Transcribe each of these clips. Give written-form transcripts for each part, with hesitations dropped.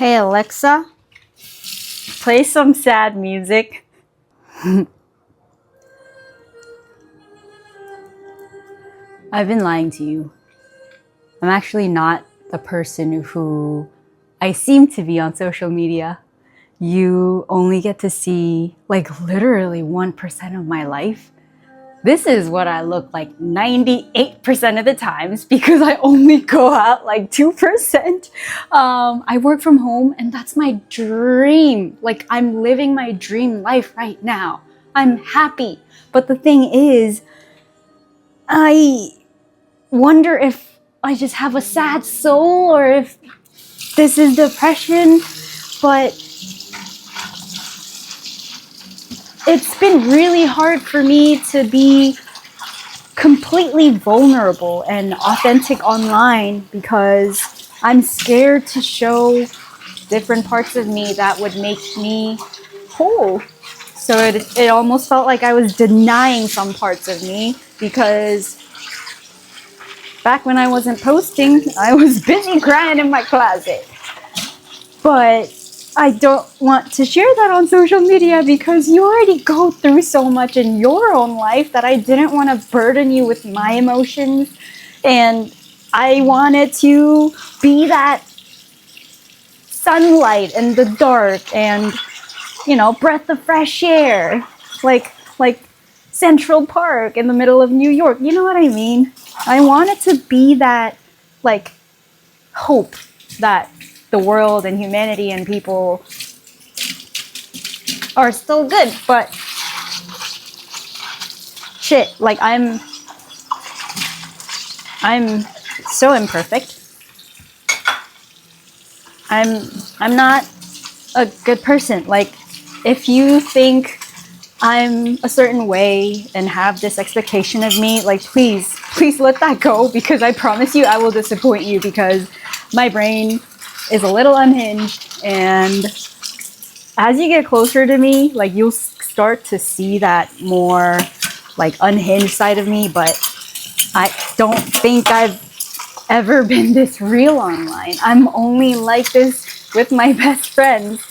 Hey Alexa, play some sad music. I've been lying to you. I'm actually not the person who I seem to be on social media. You only get to see like literally 1% of my life. This is what I look like 98% of the times because I only go out like 2%. I work from home and that's my dream. Like I'm living my dream life right now. I'm happy. But the thing is, I wonder if I just have a sad soul or if this is depression. But it's been really hard for me to be completely vulnerable and authentic online because I'm scared to show different parts of me that would make me whole. So it almost felt like I was denying some parts of me because back when I wasn't posting, I was busy crying in my closet. But I don't want to share that on social media because you already go through so much in your own life that I didn't want to burden you with my emotions. And I wanted to be that sunlight in the dark and, breath of fresh air. Like Central Park in the middle of New York. You know what I mean? I wanted to be that, like, hope that the world and humanity and people are still good, but shit, like I'm so imperfect. I'm not a good person. Like if you think I'm a certain way and have this expectation of me, like please let that go because I promise you I will disappoint you because my brain is a little unhinged, and as you get closer to me, like you'll start to see that more like unhinged side of me, but I don't think I've ever been this real online. I'm only like this with my best friends.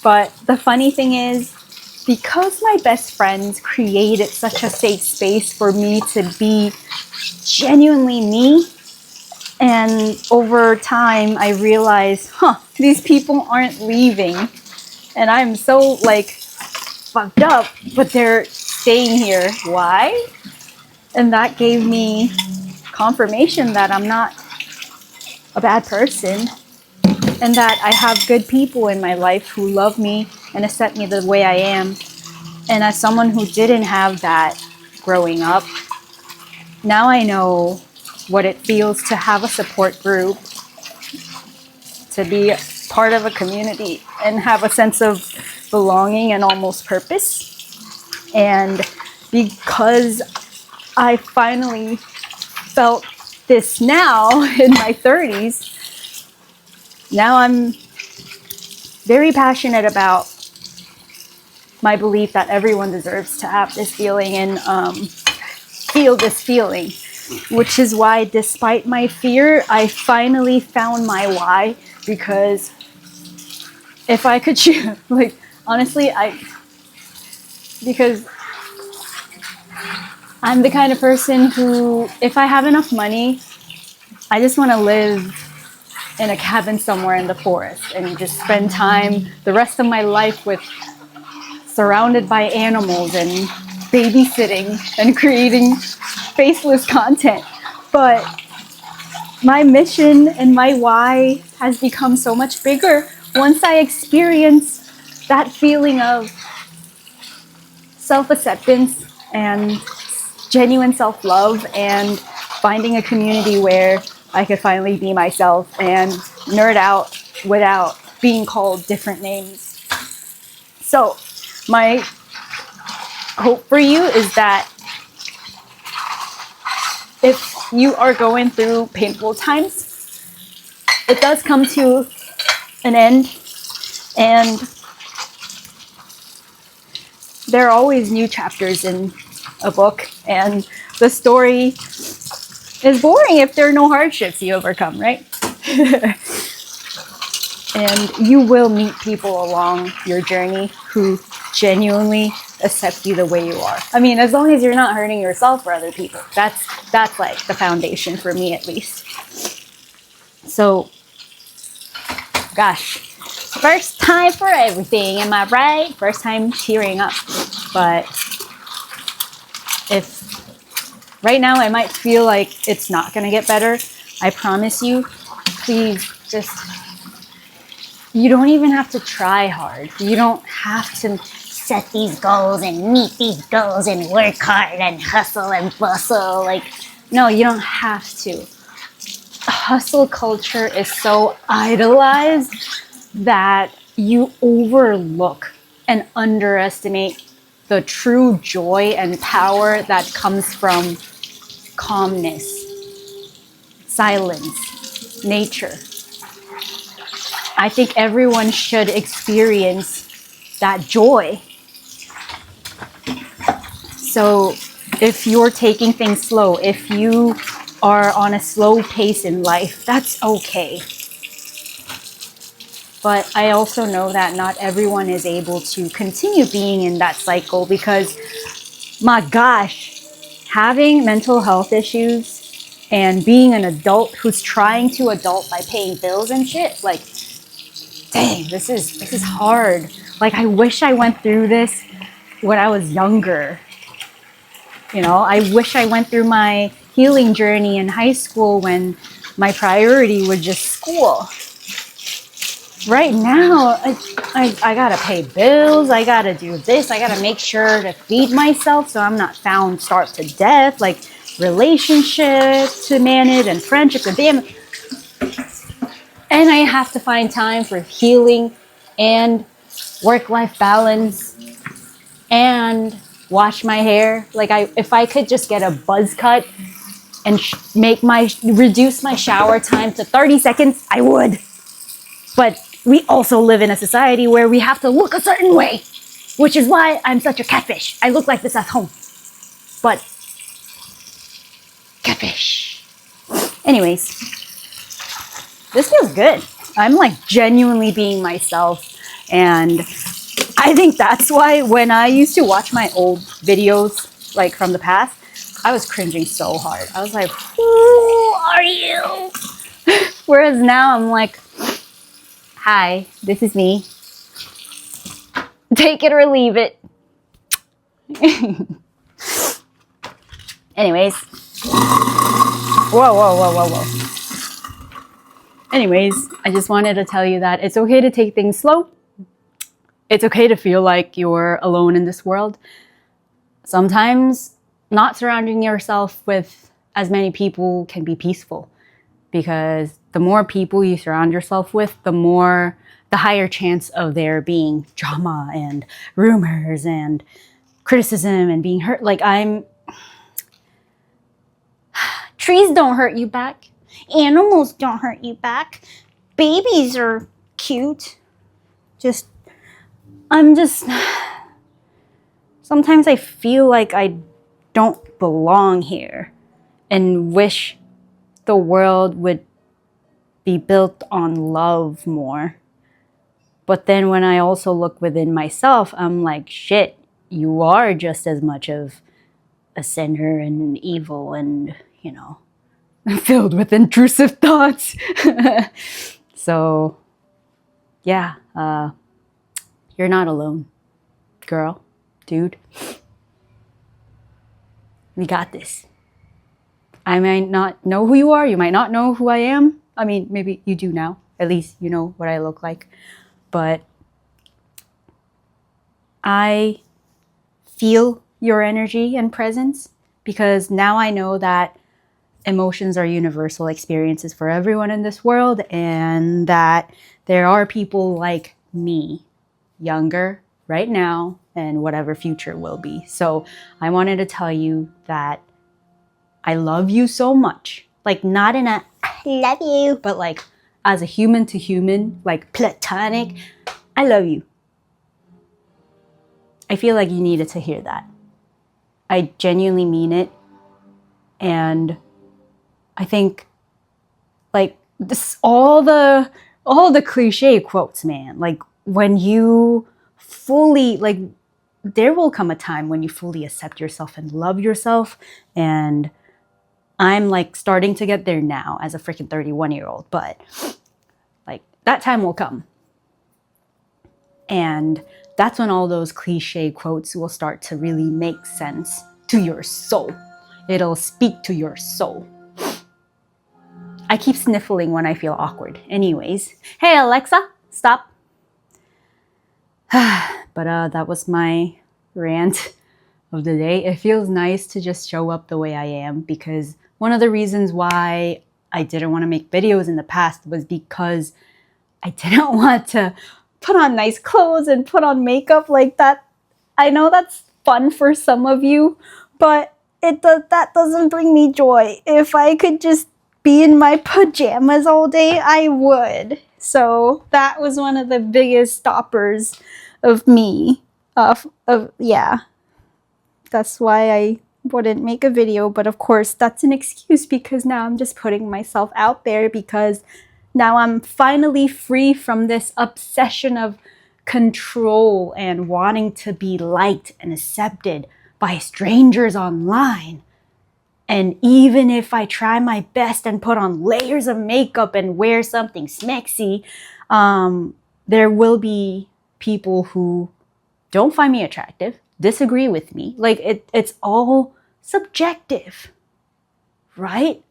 But the funny thing is, because my best friends created such a safe space for me to be genuinely me, and over time I realized, these people aren't leaving. And I'm so like fucked up, but they're staying here. Why? And that gave me confirmation that I'm not a bad person and that I have good people in my life who love me and accept me the way I am. And as someone who didn't have that growing up, now I know what it feels to have a support group, to be part of a community and have a sense of belonging and almost purpose. And because I finally felt this now in my 30s, now I'm very passionate about my belief that everyone deserves to have this feeling and feel this feeling, which is why despite my fear, I finally found my why. Because if I could choose, like honestly, because I'm the kind of person who, if I have enough money, I just want to live in a cabin somewhere in the forest and just spend time the rest of my life with surrounded by animals and babysitting and creating faceless content. But my mission and my why has become so much bigger once I experience that feeling of self-acceptance and genuine self-love and finding a community where I could finally be myself and nerd out without being called different names. So my hope for you is that if you are going through painful times, it does come to an end, and there are always new chapters in a book, and the story is boring if there are no hardships you overcome, right? And you will meet people along your journey who genuinely accept you the way you are. I mean, as long as you're not hurting yourself or other people. That's like the foundation for me, at least. So, gosh, first time for everything, am I right? First time tearing up. But if right now I might feel like it's not going to get better, I promise you, please just, you don't even have to try hard. You don't have to set these goals and meet these goals and work hard and hustle and bustle. Like, no, you don't have to. Hustle culture is so idolized that you overlook and underestimate the true joy and power that comes from calmness, silence, nature. I think everyone should experience that joy. So if you're taking things slow, if you are on a slow pace in life, that's okay. But I also know that not everyone is able to continue being in that cycle because, my gosh, having mental health issues and being an adult who's trying to adult by paying bills and shit, like, dang, this is hard. Like, I wish I went through this when I was younger. You know, I wish I went through my healing journey in high school when my priority was just school. Right now, I gotta pay bills, I gotta do this, I gotta make sure to feed myself so I'm not found starved to death, like relationships to manage and friendships and family. And I have to find time for healing and work-life balance and wash my hair. Like, if I could just get a buzz cut and reduce my shower time to 30 seconds, I would. But we also live in a society where we have to look a certain way, which is why I'm such a catfish. I look like this at home, but catfish. Anyways, this feels good. I'm like genuinely being myself, and I think that's why when I used to watch my old videos, like from the past, I was cringing so hard. I was like, who are you? Whereas now I'm like, hi, this is me. Take it or leave it. Anyways. Whoa. Anyways, I just wanted to tell you that it's okay to take things slow. It's okay to feel like you're alone in this world. Sometimes not surrounding yourself with as many people can be peaceful, because the more people you surround yourself with, the higher chance of there being drama and rumors and criticism and being hurt. Like, trees don't hurt you back. Animals don't hurt you back. Babies are cute. Sometimes I feel like I don't belong here and wish the world would be built on love more. But then when I also look within myself, I'm like, shit, you are just as much of a sinner and evil and, you know, filled with intrusive thoughts. So, yeah, you're not alone, girl, dude. We got this. I might not know who you are. You might not know who I am. I mean, maybe you do now. At least you know what I look like. But I feel your energy and presence, because now I know that emotions are universal experiences for everyone in this world, and that there are people like me, younger right now, and whatever future will be. So I wanted to tell you that I love you so much. Like, not in a I love you, but like as a human to human, like platonic, I love you. I feel like you needed to hear that. I genuinely mean it. And I think, like, all the all the cliche quotes, man. Like when you fully, like, there will come a time when you fully accept yourself and love yourself. And I'm like starting to get there now as a freaking 31-year-old, but like that time will come. And that's when all those cliche quotes will start to really make sense to your soul. It'll speak to your soul. I keep sniffling when I feel awkward. Anyways, hey Alexa, stop. But that was my rant of the day. It feels nice to just show up the way I am, because one of the reasons why I didn't want to make videos in the past was because I didn't want to put on nice clothes and put on makeup like that. I know that's fun for some of you, but that doesn't bring me joy. If I could just be in my pajamas all day, I would. So that was one of the biggest stoppers of me. Yeah. That's why I wouldn't make a video. But of course, that's an excuse, because now I'm just putting myself out there, because now I'm finally free from this obsession of control and wanting to be liked and accepted by strangers online. And even if I try my best and put on layers of makeup and wear something smexy, there will be people who don't find me attractive, disagree with me. Like it's all subjective, right?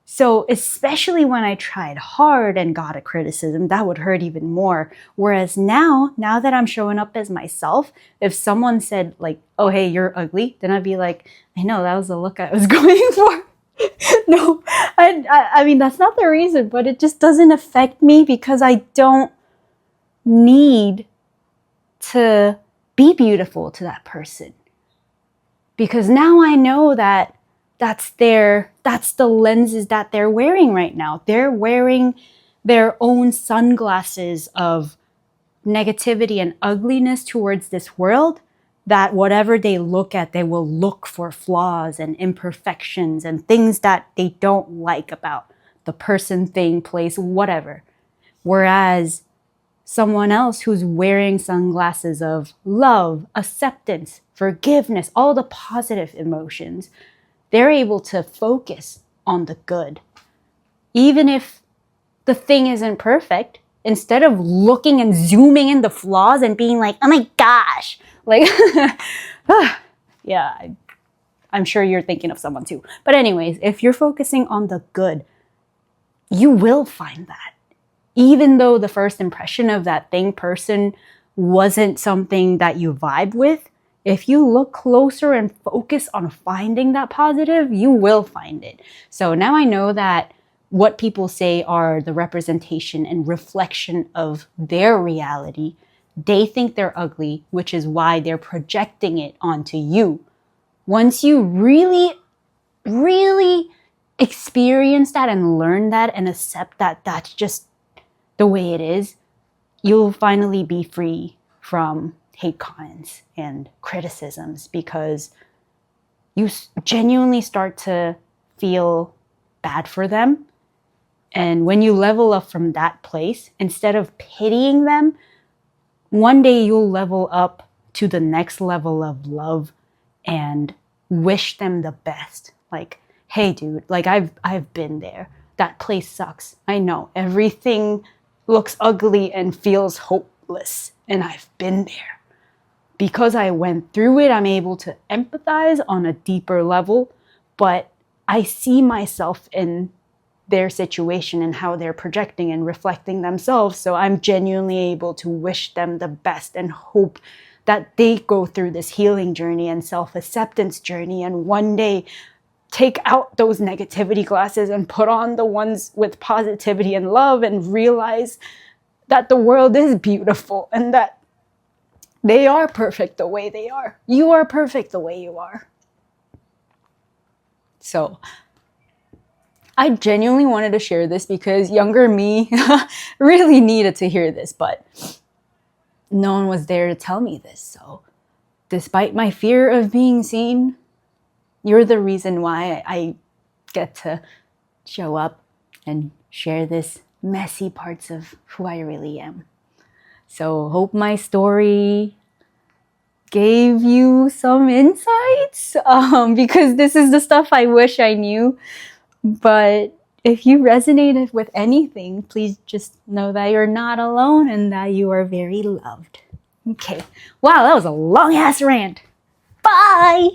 So especially when I tried hard and got a criticism, that would hurt even more. Whereas now that I'm showing up as myself, if someone said like, oh, hey, you're ugly, then I'd be like, I know, that was the look I was going for. No, I mean, that's not the reason, but it just doesn't affect me, because I don't need to be beautiful to that person. Because now I know that that's the lenses that they're wearing right now. They're wearing their own sunglasses of negativity and ugliness towards this world, that whatever they look at, they will look for flaws and imperfections and things that they don't like about the person, thing, place, whatever. Whereas someone else who's wearing sunglasses of love, acceptance, forgiveness, all the positive emotions, they're able to focus on the good. Even if the thing isn't perfect, instead of looking and zooming in the flaws and being like, oh my gosh, like, yeah, I'm sure you're thinking of someone too. But anyways, if you're focusing on the good, you will find that. Even though the first impression of that thing, person, wasn't something that you vibe with, if you look closer and focus on finding that positive, you will find it. So now I know that what people say are the representation and reflection of their reality. They think they're ugly, which is why they're projecting it onto you. Once you really, really experience that and learn that and accept that that's just the way it is, you'll finally be free from hate comments and criticisms, because you genuinely start to feel bad for them. And when you level up from that place, instead of pitying them, one day you'll level up to the next level of love and wish them the best. Like, hey dude, like I've been there. That place sucks. I know everything looks ugly and feels hopeless, and I've been there. Because I went through it, I'm able to empathize on a deeper level, but I see myself in their situation and how they're projecting and reflecting themselves. So I'm genuinely able to wish them the best and hope that they go through this healing journey and self-acceptance journey, and one day take out those negativity glasses and put on the ones with positivity and love, and realize that the world is beautiful and that they are perfect the way they are. You are perfect the way you are. So I genuinely wanted to share this because younger me really needed to hear this, but no one was there to tell me this. So despite my fear of being seen, you're the reason why I get to show up and share this messy parts of who I really am. So hope my story gave you some insights, because this is the stuff I wish I knew. But if you resonated with anything, please just know that you're not alone and that you are very loved. Okay. Wow, that was a long ass rant. Bye!